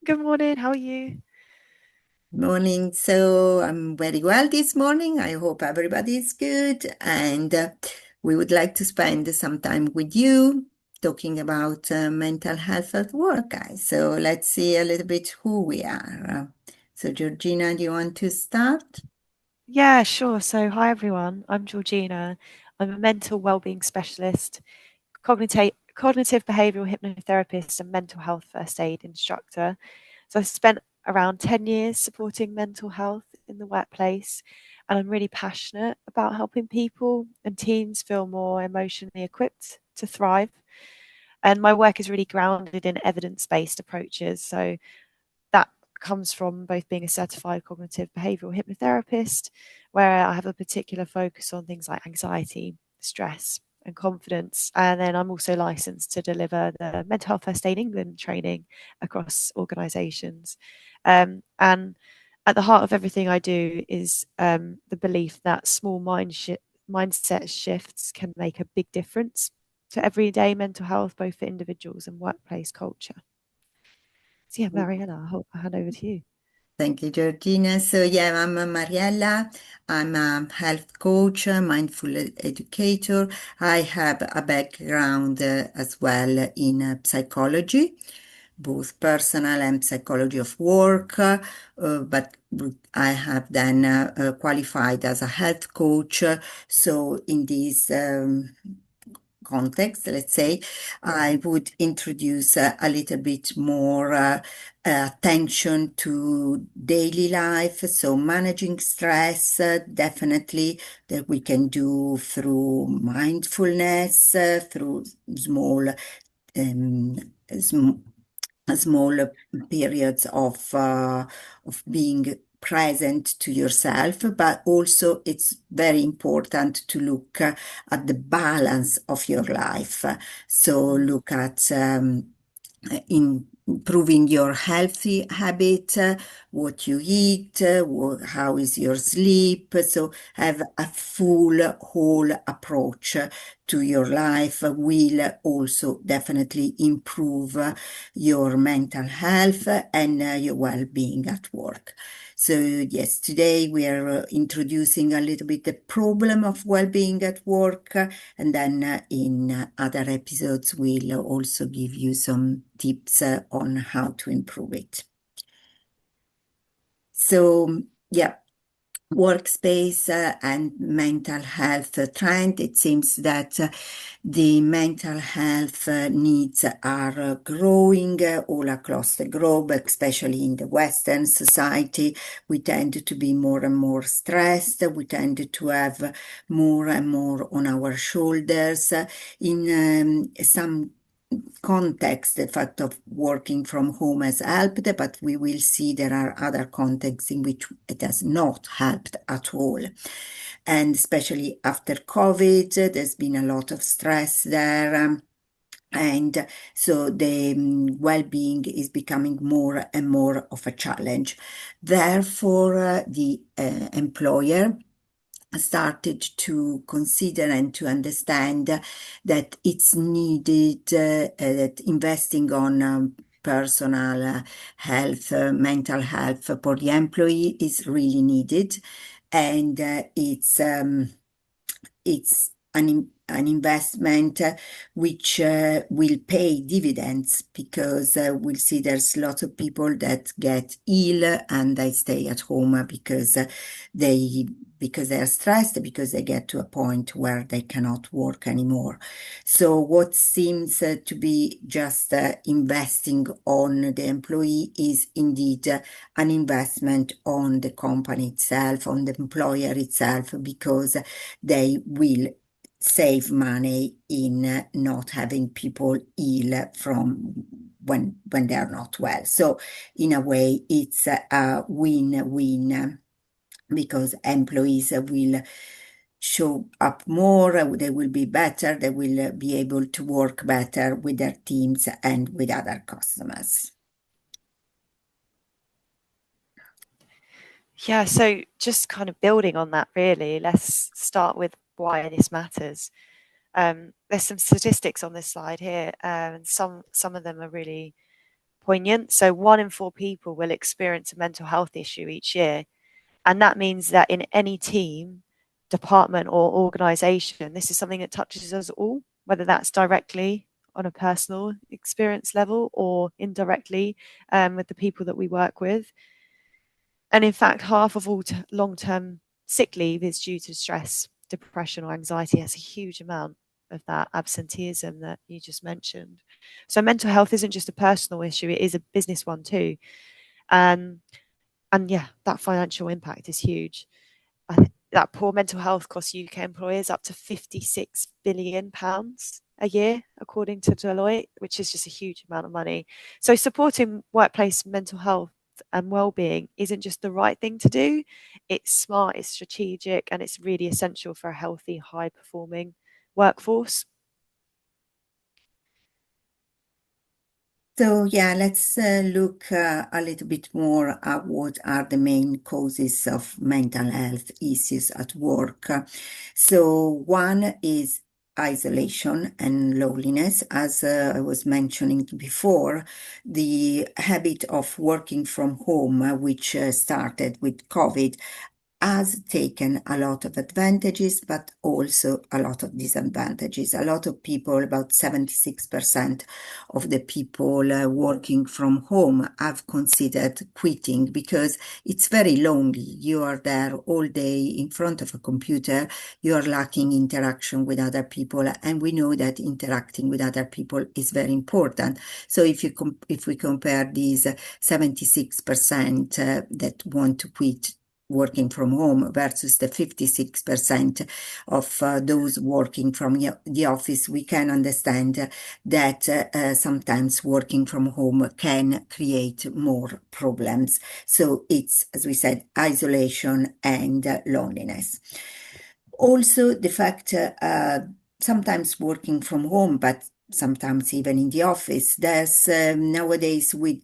Good morning. How are you? Morning. So I'm very well this morning. I hope everybody is good. And we would like to spend some time with you talking about mental health at work, guys. So let's see a little bit who we are. So, Georgina, do you want to start? Yeah, sure. So, hi everyone. I'm Georgina. I'm a mental wellbeing specialist, cognitive behavioral hypnotherapist, and mental health first aid instructor. So, I've spent around 10 years supporting mental health in the workplace, and I'm really passionate about helping people and teams feel more emotionally equipped to thrive. And my work is really grounded in evidence-based approaches. So, that comes from both being a certified cognitive behavioral hypnotherapist, where I have a particular focus on things like anxiety, stress, and confidence. And then I'm also licensed to deliver the Mental Health First Aid England training across organisations. And at the heart of everything I do is the belief that small mindset shifts can make a big difference to everyday mental health, both for individuals and workplace culture. So yeah, Mariella, I'll hand over to you. Thank you, Georgina. So, yeah, I'm Mariella. I'm a health coach, a mindful educator. I have a background as well in psychology, both personal and psychology of work. But I have then qualified as a health coach. So, in this context, let's say, I would introduce a little bit more attention to daily life. So managing stress, definitely that we can do through mindfulness, through um, sm small periods of being present to yourself, but also it's very important to look at the balance of your life. So Mm. look at in improving your healthy habit, what you eat, how is your sleep. So have a full whole approach to your life will also definitely improve your mental health and your well-being at work. So yes, today we are introducing a little bit the problem of well-being at work, and then in other episodes we'll also give you some tips on how to improve it. So yeah, workspace and mental health trend. It seems that the mental health needs are growing all across the globe, especially in the Western society. We tend to be more and more stressed. We tend to have more and more on our shoulders. In some context, the fact of working from home has helped, but we will see there are other contexts in which it has not helped at all. And especially after COVID, there's been a lot of stress there. And so the well-being is becoming more and more of a challenge. Therefore, the employer started to consider and to understand that it's needed that investing on personal health, mental health for the employee is really needed, and it's an investment which will pay dividends because we'll see there's lots of people that get ill and they stay at home they because they are stressed, because they get to a point where they cannot work anymore. So what seems to be just investing on the employee is indeed an investment on the company itself, on the employer itself, because they will save money in not having people ill from when they are not well. So in a way, it's a win-win because employees will show up more, they will be better, they will be able to work better with their teams and with other customers. Yeah, so just kind of building on that, really, let's start with why this matters. There's some statistics on this slide here, and some of them are really poignant. So 1 in 4 people will experience a mental health issue each year. And that means that in any team, department, or organization, this is something that touches us all, whether that's directly on a personal experience level or indirectly with the people that we work with. And in fact, half of all long-term sick leave is due to stress, depression, or anxiety. That's a huge amount of that absenteeism that you just mentioned. So mental health isn't just a personal issue, it is a business one too. And yeah, that financial impact is huge. That poor mental health costs UK employers up to £56 billion a year, according to Deloitte, which is just a huge amount of money. So supporting workplace mental health and well-being isn't just the right thing to do. It's smart, it's strategic, and it's really essential for a healthy, high-performing workforce. So yeah, let's look a little bit more at what are the main causes of mental health issues at work. So one is isolation and loneliness. As I was mentioning before, the habit of working from home, which started with COVID, has taken a lot of advantages, but also a lot of disadvantages. A lot of people, about 76% of the people working from home, have considered quitting because it's very lonely. You are there all day in front of a computer, you are lacking interaction with other people, and we know that interacting with other people is very important. So if we compare these 76% that want to quit working from home versus the 56% of those working from the office, we can understand that sometimes working from home can create more problems. So it's, as we said, isolation and loneliness. Also, the fact sometimes working from home, but sometimes even in the office, there's nowadays with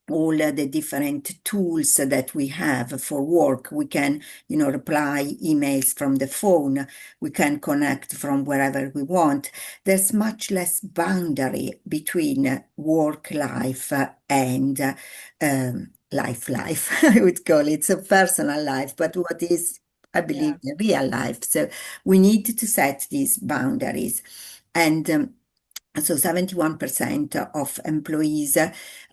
all the different tools that we have for work. We can, reply emails from the phone. We can connect from wherever we want. There's much less boundary between work life and life, I would call it. So personal life, but what is, I believe, Yeah. the real life. So we need to set these boundaries. And so 71% of employees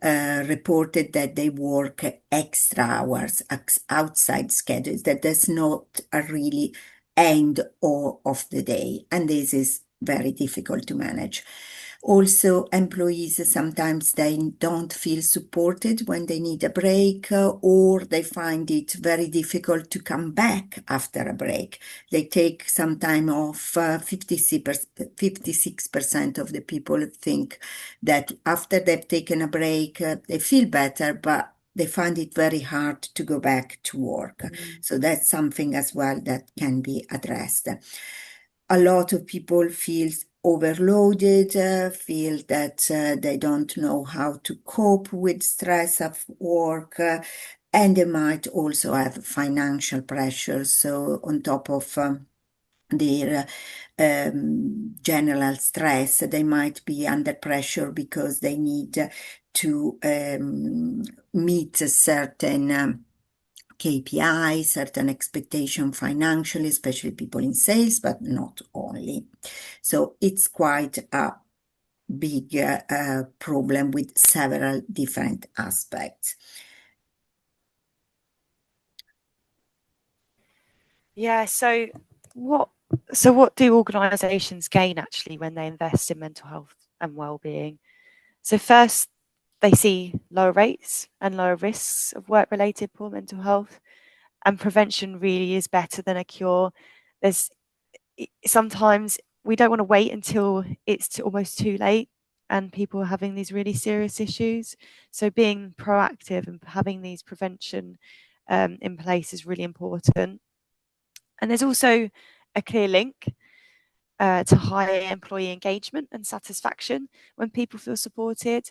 reported that they work extra hours outside schedules, that there's not a really end or of the day. And this is very difficult to manage. Also, employees sometimes they don't feel supported when they need a break, or they find it very difficult to come back after a break. They take some time off. 56% of the people think that after they've taken a break, they feel better, but they find it very hard to go back to work. Mm. So that's something as well that can be addressed. A lot of people feel overloaded, feel that they don't know how to cope with stress of work, and they might also have financial pressure. So on top of their general stress, they might be under pressure because they need to meet a certain KPI, certain expectation financially, especially people in sales, but not only. So it's quite a big problem with several different aspects. Yeah, what do organizations gain actually when they invest in mental health and well-being? So first, they see lower rates and lower risks of work-related poor mental health, and prevention really is better than a cure. There's sometimes we don't want to wait until it's almost too late and people are having these really serious issues. So being proactive and having these prevention in place is really important. And there's also a clear link to higher employee engagement and satisfaction. When people feel supported,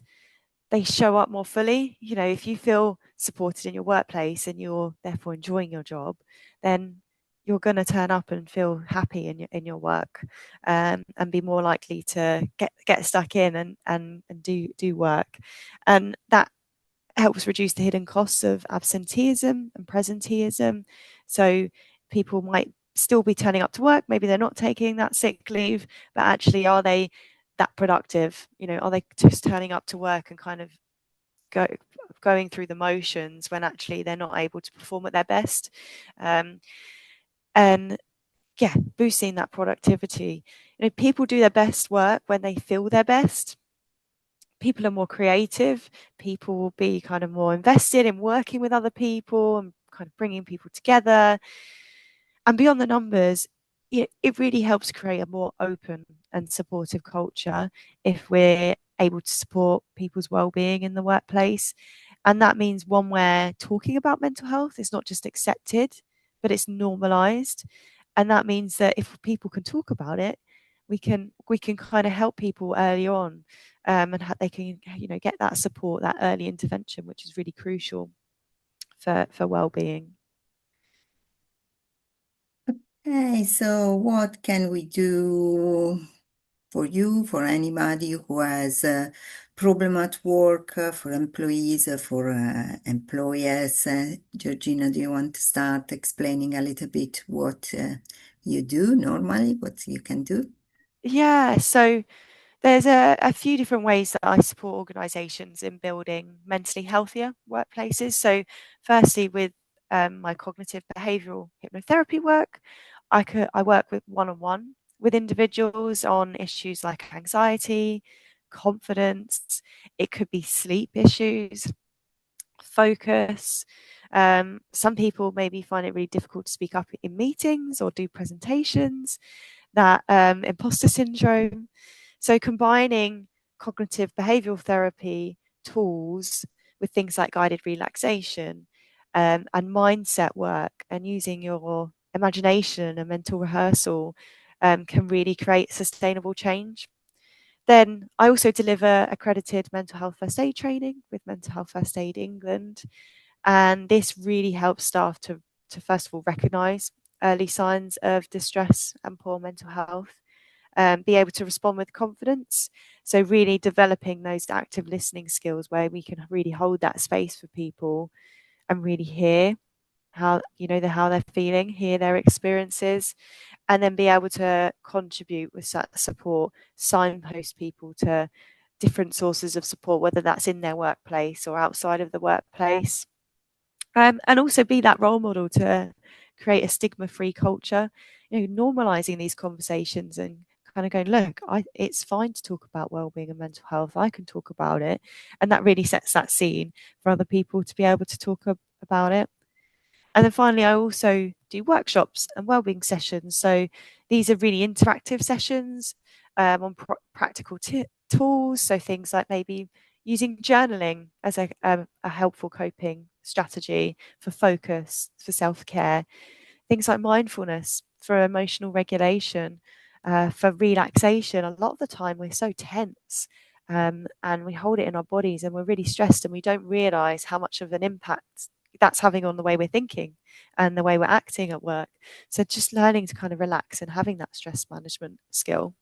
they show up more fully. You know, if you feel supported in your workplace and you're therefore enjoying your job, then you're going to turn up and feel happy in your work, and be more likely to get stuck in and do work, and that helps reduce the hidden costs of absenteeism and presenteeism. So people might still be turning up to work, maybe they're not taking that sick leave, but actually are they that productive? Are they just turning up to work and kind of go going through the motions when actually they're not able to perform at their best? And yeah, boosting that productivity. People do their best work when they feel their best. People are more creative. People will be kind of more invested in working with other people and kind of bringing people together. And beyond the numbers, it really helps create a more open and supportive culture if we're able to support people's well-being in the workplace. And that means one where talking about mental health is not just accepted, but it's normalized. And that means that if people can talk about it, we can kind of help people early on, and they can get that support, that early intervention, which is really crucial for well-being. Okay, so what can we do for you, for anybody who has a problem at work, for employees, for employers? Georgina, do you want to start explaining a little bit what you do normally, what you can do? Yeah, so there's a few different ways that I support organisations in building mentally healthier workplaces. So, firstly, with my cognitive behavioural hypnotherapy work, I work with one-on-one with individuals on issues like anxiety, confidence. It could be sleep issues, focus. Some people maybe find it really difficult to speak up in meetings or do presentations. That imposter syndrome. So combining cognitive behavioral therapy tools with things like guided relaxation, and mindset work, and using your imagination and mental rehearsal, can really create sustainable change. Then I also deliver accredited mental health first aid training with Mental Health First Aid England. And this really helps staff to first of all recognise early signs of distress and poor mental health, be able to respond with confidence. So really developing those active listening skills where we can really hold that space for people and really hear how they're feeling, hear their experiences, and then be able to contribute with support, signpost people to different sources of support, whether that's in their workplace or outside of the workplace. And also be that role model to create a stigma-free culture, normalizing these conversations and kind of going, look, it's fine to talk about well-being and mental health. I can talk about it, and that really sets that scene for other people to be able to talk about it. And then finally, I also do workshops and wellbeing sessions. So these are really interactive sessions, on practical tools. So things like maybe using journaling as a helpful coping strategy for focus, for self care, things like mindfulness for emotional regulation, for relaxation. A lot of the time, we're so tense. And we hold it in our bodies and we're really stressed and we don't realize how much of an impact that's having on the way we're thinking and the way we're acting at work. So just learning to kind of relax and having that stress management skill,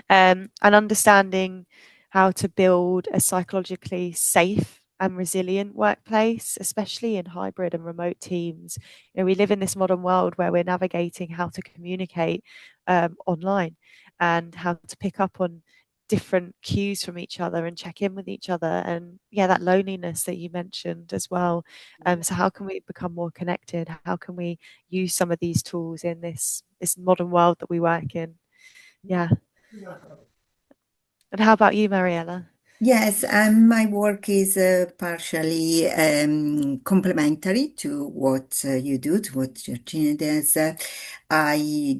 and understanding how to build a psychologically safe and resilient workplace, especially in hybrid and remote teams. We live in this modern world where we're navigating how to communicate online and how to pick up on different cues from each other and check in with each other, and yeah, that loneliness that you mentioned as well. So how can we become more connected? How can we use some of these tools in this modern world that we work in? Yeah. And how about you, Mariella? Yes, my work is partially complementary to what you do, to what Georgina does. I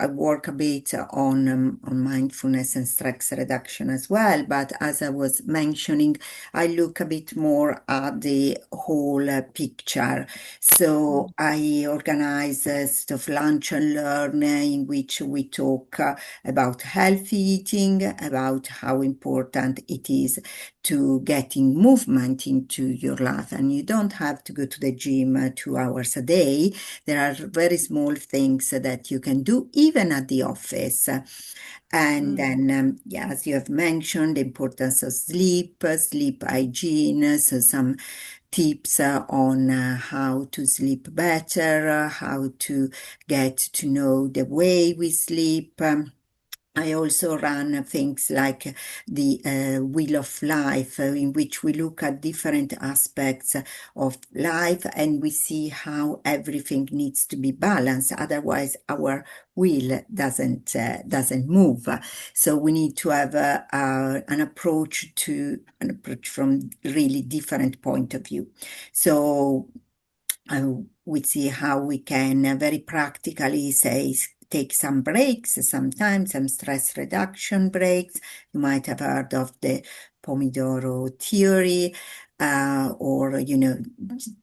work a bit on mindfulness and stress reduction as well, but as I was mentioning, I look a bit more at the whole picture. So Mm. I organize sort of lunch and learn in which we talk about healthy eating, about how important it activities to getting movement into your life. And you don't have to go to the gym 2 hours a day. There are very small things that you can do even at the office. And Mm. then, yeah, as you have mentioned, the importance of sleep, sleep hygiene, so some tips on how to sleep better, how to get to know the way we sleep. I also run things like the Wheel of Life, in which we look at different aspects of life and we see how everything needs to be balanced. Otherwise, our wheel doesn't move. So we need to have an approach from really different point of view. So we see how we can very practically say take some breaks, sometimes some stress reduction breaks. You might have heard of the Pomodoro theory, or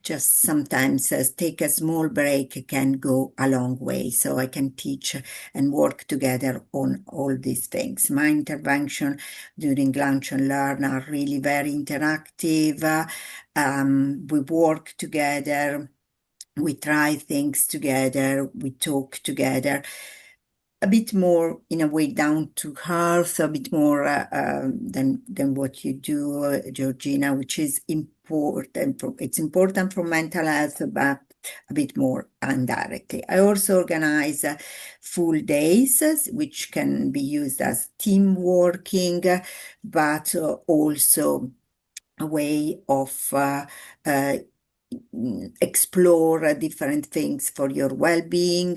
just sometimes take a small break can go a long way. So I can teach and work together on all these things. My intervention during lunch and learn are really very interactive. We work together, we try things together, we talk together, a bit more in a way down to earth, a bit more than what you do, Georgina, which is important. It's important for mental health, but a bit more indirectly. I also organize full days, which can be used as team working, but also a way of explore different things for your well-being,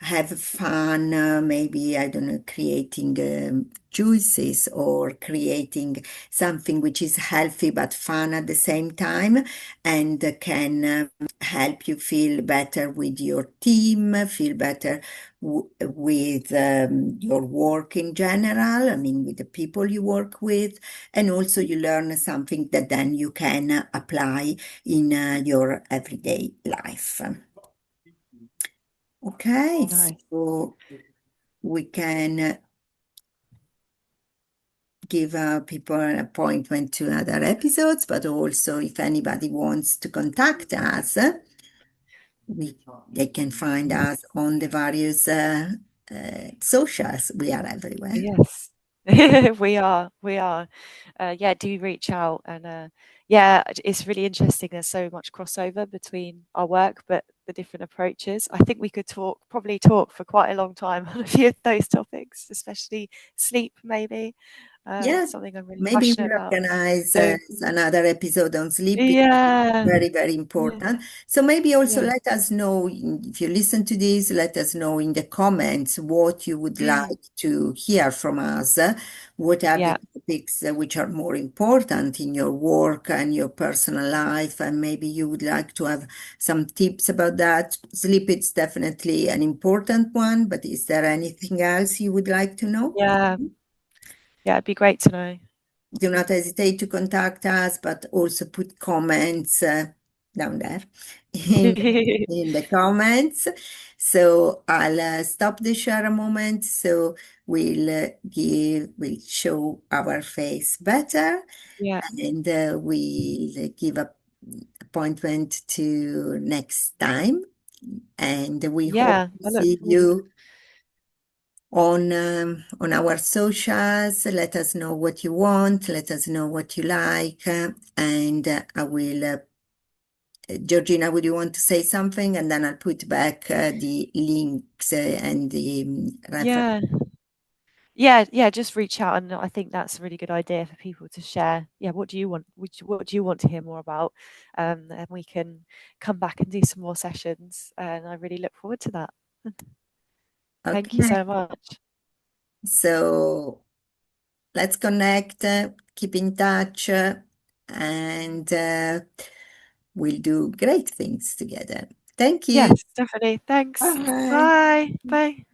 have fun, maybe, I don't know, creating juices or creating something which is healthy but fun at the same time, and can help you feel better with your team, feel better with your work in general, I mean, with the people you work with, and also you learn something that then you can apply in your everyday life. Okay, Nice. so we can give people an appointment to other episodes, but also if anybody wants to contact us, we, they can find us on the various socials. We are everywhere. Yes. We are. We are. Yeah, do reach out and yeah, it's really interesting. There's so much crossover between our work, but the different approaches. I think we could probably talk for quite a long time on a few of those topics, especially sleep, maybe. Yeah, Something I'm really maybe passionate we'll about. organize So another episode on sleep because it's yeah, very, very yeah, important. So maybe also yeah. let us know if you listen to this, let us know in the comments what you would Mm, like to hear from us. What are the yeah, topics which are more important in your work and your personal life? And maybe you would like to have some tips about that. Sleep is definitely an important one, but is there anything else you would like to know? yeah, yeah. It'd be great to know. Do not hesitate to contact us, but also put comments down there in, in the comments. So I'll stop the share a moment. So we'll show our face better, Yeah, and we'll give a appointment to next time. And we hope yeah. to I look see forward. you on our socials. Let us know what you want. Let us know what you like, and I will. Georgina, would you want to say something? And then I'll put back the links and the reference. Yeah. Yeah, yeah, just reach out, and I think that's a really good idea for people to share. Yeah, what do you want? What do you want to hear more about? And we can come back and do some more sessions, and I really look forward to that. Thank you Okay, so much. so let's connect, keep in touch, and we'll do great things together. Thank you. Yes, definitely. Thanks. Bye. Bye. Bye.